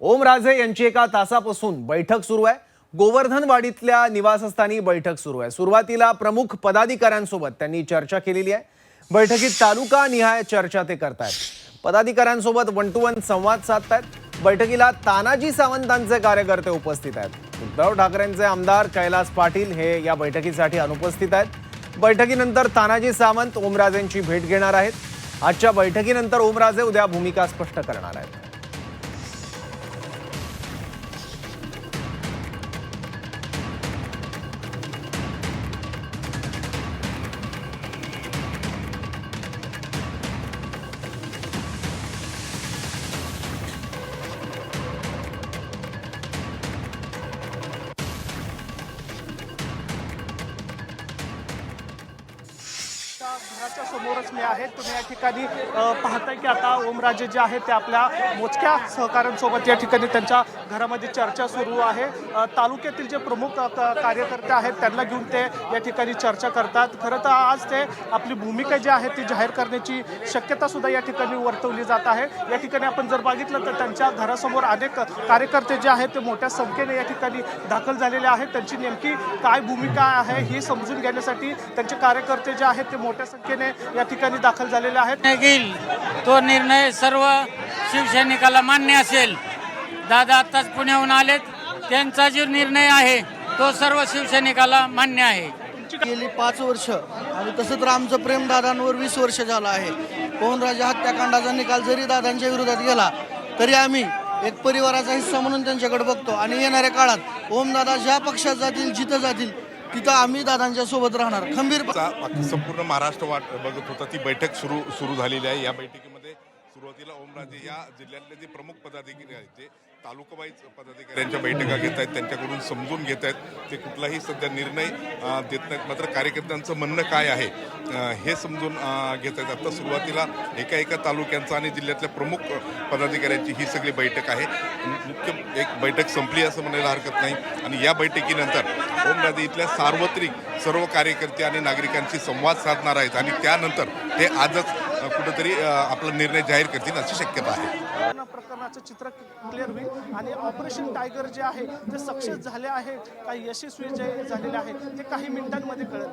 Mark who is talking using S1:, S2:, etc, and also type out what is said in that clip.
S1: ओमराजे यांची एका तासापासून बैठक सुरू आहे। गोवर्धनवाडीतल्या निवासस्थानी बैठक सुरू आहे। सुरुवातीला प्रमुख पदाधिकाऱ्यांसोबत त्यांनी चर्चा केलेली आहे। बैठकीत तालुका निहाय चर्चा ते करतायत। पदाधिकाऱ्यांसोबत वन टू वन संवाद साधतायत। बैठकीला तानाजी सावंतांचे कार्यकर्ते उपस्थित आहेत। उद्धव ठाकरेंचे आमदार कैलास पाटील हे या बैठकीसाठी अनुपस्थित आहेत। बैठकीनंतर तानाजी सावंत ओमराजेंची भेट घेणार आहेत। आजच्या बैठकीनंतर ओमराजे उद्या भूमिका स्पष्ट करणार आहेत।
S2: घराच्या समोरच मी आहे। तुम्ही या ठिकाणी पाहताय की आता ओमराजे जे आहेत ते आपल्या मोजक्या सहकाऱ्यांसोबत या ठिकाणी त्यांच्या घरामध्ये चर्चा सुरू आहे। तालुक्यातील जे प्रमुख कार्यकर्ते आहेत त्यांना घेऊन ते या ठिकाणी चर्चा करतात। खरं तर आज ते आपली भूमिका जी आहे ती जाहीर करण्याची शक्यता सुद्धा या ठिकाणी वर्तवली जात आहे। या ठिकाणी आपण जर बघितलं तर त्यांच्या घरासमोर अनेक कार्यकर्ते जे आहेत ते मोठ्या संख्येने या ठिकाणी दाखल झालेले आहेत। त्यांची नेमकी काय भूमिका आहे ही समजून घेण्यासाठी त्यांचे कार्यकर्ते जे आहेत ते मोठ्या संख्येने या ठिकाणी दाखल झालेले आहेत।
S3: तो निर्णय सर्व शिवसैनिकाला मान्य असेल। दादा आताच पुण्याहून आलेत, त्यांचा जो निर्णय आहे तो सर्व शिवसैनिकाला मान्य आहे।
S4: गेली 5 वर्ष आणि तसंच आमचं प्रेम दादांवर 20 वर्ष झालं आहे। पवनराजे हत्याकांडाचा निकाल जरी दादांच्या विरोधात गेला तरी आम्ही एक परिवाराचा हिस्सा म्हणून त्यांच्याकडे बघतो आणि येणाऱ्या काळात ओमदादा ज्या पक्षात जातील जिथं जातील तिथं आम्ही दादांच्या सोबत राहणार खंबीर।
S5: संपूर्ण महाराष्ट्र वाट बघत होता ती बैठक सुरू झालेली आहे। या बैठकीमध्ये सुरुवातीला ओमराजे या जिल्ह्यातले जे प्रमुख पदाधिकारी आहेत जे तालुका वाईज पदाधिकाऱ्यांच्या बैठका घेत आहेत त्यांच्याकडून समजून घेत आहेत। ते कुठलाही सध्या निर्णय देत नाहीत, मात्र कार्यकर्त्यांचं म्हणणं काय आहे हे समजून घेत आहेत। आता सुरुवातीला एका तालुक्यांचा आणि जिल्ह्यातल्या प्रमुख पदाधिकाऱ्यांची ही सगळी बैठक आहे। मुख्य एक बैठक संपली असं म्हणायला हरकत नाही आणि या बैठकीनंतर ओमराजे इथल्या सार्वत्रिक सर्व कार्यकर्ते आणि नागरिकांशी संवाद साधणार आहेत आणि त्यानंतर ते आजच कुठेतरी आपला निर्णय जाहीर करतील अशी शक्यता आहे।
S2: प्रकरणाचं चित्र क्लिअर होईल आणि ऑपरेशन टायगर जे आहे ते सक्सेस झाले आहे, काही यशस्वी जे झालेले आहे ते काही मिनिटांमध्ये कळेल।